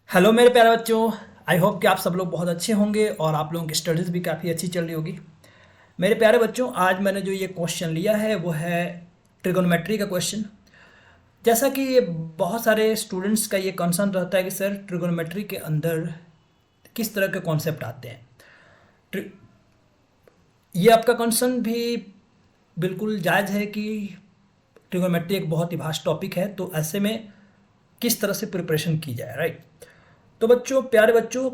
Hello मेरे प्यारे बच्चों। आई होप कि आप सब लोग बहुत अच्छे होंगे और आप लोगों की स्टडीज़ भी काफ़ी अच्छी चल रही होगी। मेरे प्यारे बच्चों, आज मैंने जो ये क्वेश्चन लिया है वो है ट्रिगोनोमेट्री का क्वेश्चन। जैसा कि ये बहुत सारे स्टूडेंट्स का ये कंसर्न रहता है कि सर ट्रिगोनोमेट्री के अंदर किस तरह के कॉन्सेप्ट आते हैं। ट्रि- ये आपका कंसर्न भी बिल्कुल जायज़ है कि ट्रिगोनोमेट्री एक बहुत ही वास्ट टॉपिक है, तो ऐसे में किस तरह से प्रिपरेशन की जाए, राइट। तो बच्चों, प्यारे बच्चों,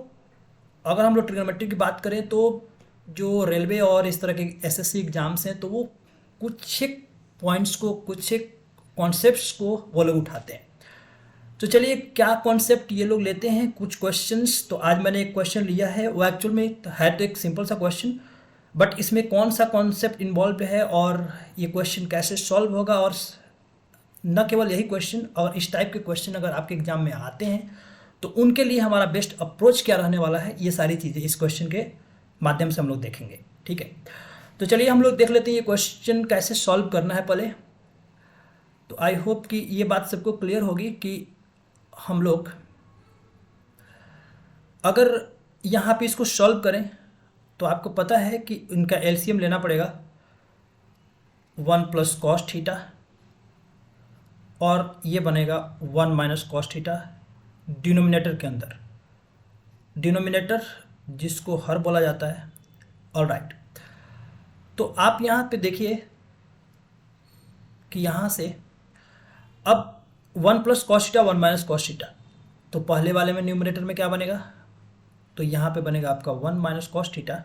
अगर हम लोग ट्रिग्नोमेट्री की बात करें तो जो रेलवे और इस तरह के एसएससी एग्ज़ाम्स हैं तो वो कुछ एक पॉइंट्स को, कुछ एक कॉन्सेप्ट्स को वो लोग उठाते हैं। तो चलिए, क्या कॉन्सेप्ट ये लोग लेते हैं, कुछ क्वेश्चंस। तो आज मैंने एक क्वेश्चन लिया है, वो एक्चुअल में है तो एक सिंपल सा क्वेश्चन, बट इसमें कौन सा कॉन्सेप्ट इन्वॉल्व है और ये क्वेश्चन कैसे सॉल्व होगा। और न केवल यही क्वेश्चन, और इस टाइप के क्वेश्चन अगर आपके एग्जाम में आते हैं तो उनके लिए हमारा बेस्ट अप्रोच क्या रहने वाला है, ये सारी चीज़ें इस क्वेश्चन के माध्यम से हम लोग देखेंगे। ठीक है, तो चलिए हम लोग देख लेते हैं ये क्वेश्चन कैसे सॉल्व करना है पहले। तो आई होप कि ये बात सबको क्लियर होगी कि हम लोग अगर यहाँ पे इसको सॉल्व करें तो आपको पता है कि इनका एलसीएम लेना पड़ेगा 1 + cos थीटा, और ये बनेगा 1 - cos थीटा डिनोमिनेटर के अंदर। डिनोमिनेटर जिसको हर बोला जाता है। ऑल राइट, तो आप यहाँ पे देखिए कि यहाँ से अब 1 + cos थीटा 1 - cos थीटा, तो पहले वाले में न्यूमरेटर में क्या बनेगा, तो यहाँ पे बनेगा आपका 1 - cos थीटा,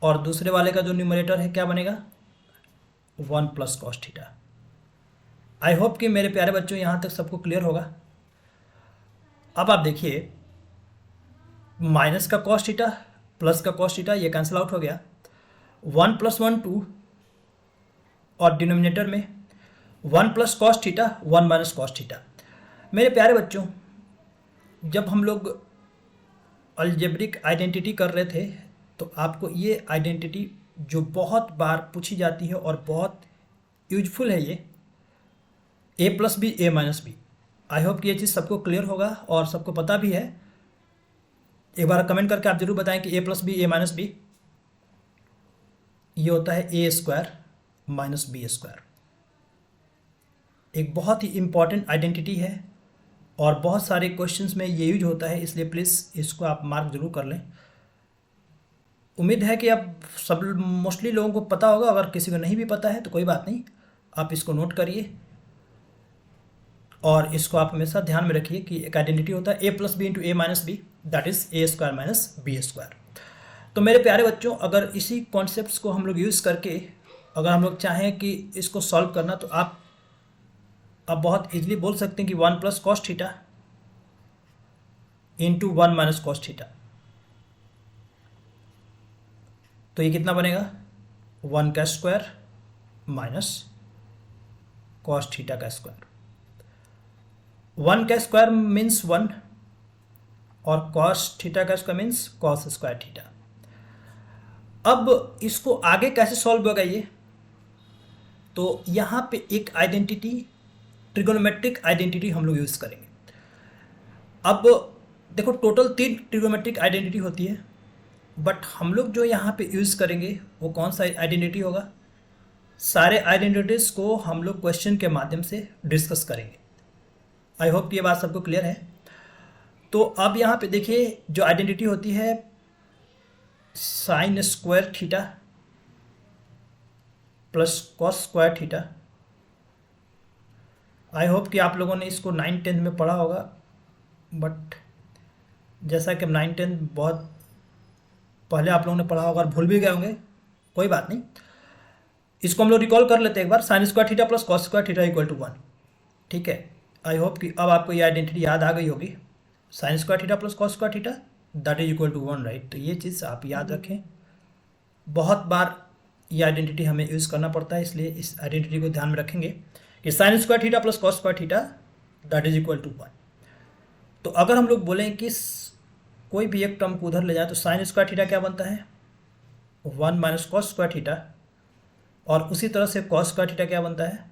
और दूसरे वाले का जो न्यूमरेटर है क्या बनेगा 1 + cos थीटा। आई होप कि मेरे प्यारे बच्चों यहाँ तक सबको क्लियर होगा। अब आप देखिए, माइनस का कॉस थीटा प्लस का कॉस थीटा ये कैंसिल आउट हो गया, 1 + 1 2, और डिनोमिनेटर में 1 + cos थीटा 1 - cos थीटा। मेरे प्यारे बच्चों, जब हम लोग अलजेब्रिक आइडेंटिटी कर रहे थे तो आपको ये आइडेंटिटी जो बहुत बार पूछी जाती है और बहुत यूजफुल है, ये a+b a-b। आई होप कि ये चीज़ सबको क्लियर होगा और सबको पता भी है। एक बार कमेंट करके आप जरूर बताएं कि a+b a-b ये होता है a² - b²। एक बहुत ही इंपॉर्टेंट आइडेंटिटी है और बहुत सारे क्वेश्चंस में ये यूज होता है, इसलिए प्लीज़ इसको आप मार्क जरूर कर लें। उम्मीद है कि आप सब मोस्टली लोगों को पता होगा, अगर किसी को नहीं भी पता है तो कोई बात नहीं, आप इसको नोट करिए और इसको आप हमेशा ध्यान में रखिए कि एक आइडेंटिटी होता है a+b × a-b, that is a² - b²। तो मेरे प्यारे बच्चों, अगर इसी कॉन्सेप्ट्स को हम लोग यूज़ करके अगर हम लोग चाहें कि इसको सॉल्व करना, तो आप बहुत इजीली बोल सकते हैं कि 1 + cos थीटा × 1 - cos थीटा। तो ये कितना बनेगा 1² - cos थीटा²। 1 मीन्स 1 और cos थीटा² मीन्स cos²थीटा। अब इसको आगे कैसे सॉल्व होगा ये, तो यहाँ पे एक आइडेंटिटी, ट्रिगोनोमेट्रिक आइडेंटिटी हम लोग यूज़ करेंगे। अब देखो, टोटल 3 ट्रिगोनोमेट्रिक आइडेंटिटी होती है, बट हम लोग जो यहाँ पे यूज़ करेंगे वो कौन सा आइडेंटिटी होगा। सारे आइडेंटिटीज़ को हम लोग क्वेश्चन के माध्यम से डिस्कस करेंगे। आई होप ये बात सबको क्लियर है। तो अब यहाँ पे देखिए, जो आइडेंटिटी होती है sin² theta plus cos² theta. I hope कि आप लोगों ने इसको 9th 10th में पढ़ा होगा, बट जैसा कि 9th 10th बहुत पहले आप लोगों ने पढ़ा होगा और भूल भी गए होंगे, कोई बात नहीं, इसको हम लोग रिकॉल कर लेते हैं एक बार। sin² theta plus cos² theta = 1। ठीक है, आई होप कि अब आपको ये आइडेंटिटी याद आ गई होगी। sin² theta plus cos² theta that is equal to 1, right. तो ये चीज़ आप याद रखें, बहुत बार ये आइडेंटिटी हमें यूज़ करना पड़ता है, इसलिए इस आइडेंटिटी को ध्यान में रखेंगे कि sin² theta plus cos² theta that is equal to 1। तो अगर हम लोग बोलें कि कोई भी एक टर्म को उधर ले जाए तो sin² थीटा क्या बनता है 1 - cos² थीटा, और उसी तरह से cos² थीटा क्या बनता है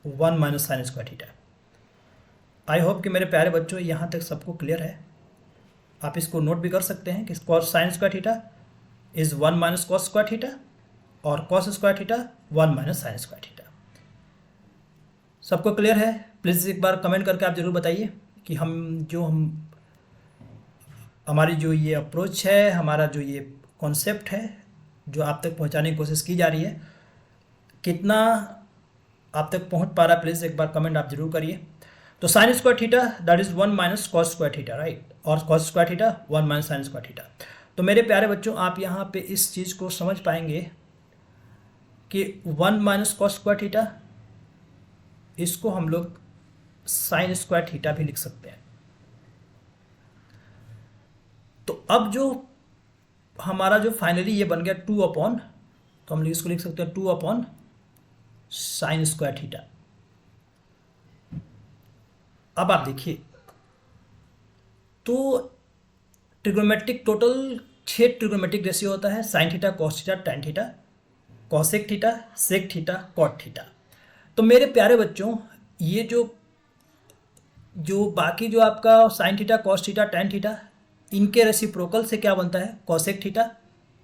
1 - sin² थीटा। आई होप कि मेरे प्यारे बच्चों यहाँ तक सबको क्लियर है। आप इसको नोट भी कर सकते हैं कि cos sine square theta is 1 minus cos square theta और cos square theta 1 minus sine square theta. सबको क्लियर है? प्लीज़ एक बार कमेंट करके आप ज़रूर बताइए कि हम हमारी जो ये अप्रोच है, हमारा जो ये कॉन्सेप्ट है जो आप तक पहुंचाने की कोशिश की जा रही है, कितना आप तक पहुंच पा रहा है, प्लीज़ एक बार कमेंट आप जरूर करिए। तो sine square theta that is 1 minus cos square theta, right, और cos square theta 1 minus sine square theta. तो मेरे प्यारे बच्चों आप यहाँ पे इस चीज़ को समझ पाएंगे कि 1 माइनस कॉस स्क्वायर थीटा, इसको हम लोग साइन स्क्वायर थीटा भी लिख सकते हैं। तो अब जो हमारा जो फाइनली ये बन गया 2 अपॉन, तो हम इसको लिख सकते हैं 2 अपॉन साइन स्क्वायर थीटा। अब आप देखिए, तो ट्रिग्नोमेट्रिक टोटल 6 ट्रिग्नोमेट्रिक रेशियो होता है, sine theta, cos theta, tan theta, cosec theta, sec theta, cot theta. तो मेरे प्यारे बच्चों ये जो बाकी जो आपका sine theta, cos theta, tan theta, इनके रेसिप्रोकल से क्या बनता है, cosec theta,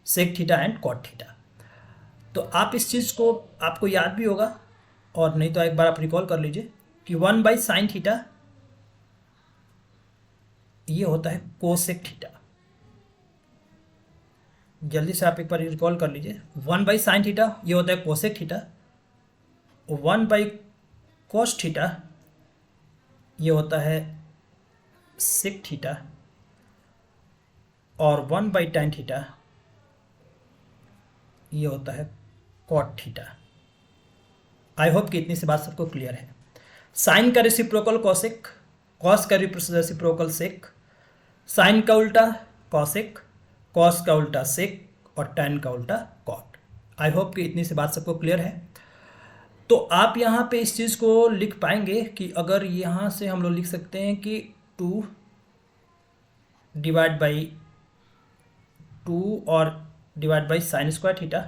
sec theta and cot theta. तो आप इस चीज़ को आपको याद भी होगा, और नहीं तो एक बार आप रिकॉल कर लीजिए कि 1 बाई साइन थीटा ये होता है कोसेक थीटा। जल्दी से आप एक बार रिकॉल कर लीजिए, 1 बाई साइन थीटा ये होता है cosec theta, 1 by cos theta ये होता है सेक थीटा, और 1 बाई टैन थीटा ये होता है कॉट थीटा। आई होप कि इतनी सी बात सबको क्लियर है। साइन का रेसिप्रोकल कॉसेक, कॉस का रेसिप्रोकल सेक, साइन का उल्टा कॉसेक, कॉस का उल्टा सेक और टैन का उल्टा कॉट। आई होप कि इतनी सी बात सबको क्लियर है। तो आप यहाँ पे इस चीज़ को लिख पाएंगे कि अगर यहाँ से हम लोग लिख सकते हैं कि 2 डिवाइड बाई 2 और divide by sine square theta,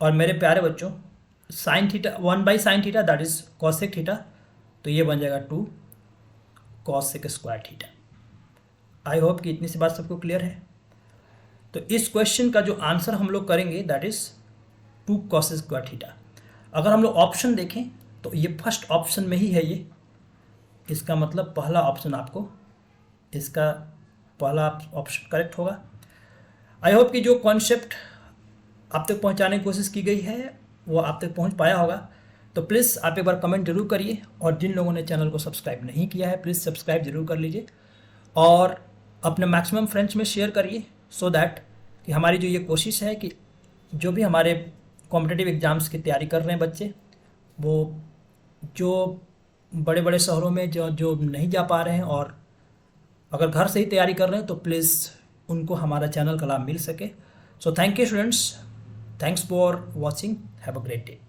और मेरे प्यारे बच्चों sine theta 1 by sine theta that is cosec theta, तो ये बन जाएगा 2 cosec square theta. I hope कि इतनी सी बात सबको क्लियर है। तो इस क्वेश्चन का जो आंसर हम लोग करेंगे that is 2 cosec square theta. अगर हम लोग ऑप्शन देखें तो ये फर्स्ट ऑप्शन में ही है, ये इसका मतलब पहला ऑप्शन आपको, इसका पहला ऑप्शन करेक्ट होगा। आई होप कि जो कॉन्सेप्ट आप तक पहुंचाने की कोशिश की गई है वो आप तक पहुंच पाया होगा। तो प्लीज़ आप एक बार कमेंट जरूर करिए, और जिन लोगों ने चैनल को सब्सक्राइब नहीं किया है प्लीज़ सब्सक्राइब जरूर कर लीजिए, और अपने मैक्सिमम फ्रेंड्स में शेयर करिए, सो दैट कि हमारी जो ये कोशिश है कि जो भी हमारे कॉम्पिटिटिव एग्ज़ाम्स की तैयारी कर रहे हैं बच्चे, वो जो बड़े बड़े शहरों में जो नहीं जा पा रहे हैं और अगर घर से ही तैयारी कर रहे हैं, तो प्लीज़ उनको हमारा चैनल का लाभ मिल सके। So thank you students, thanks for watching, have a great day.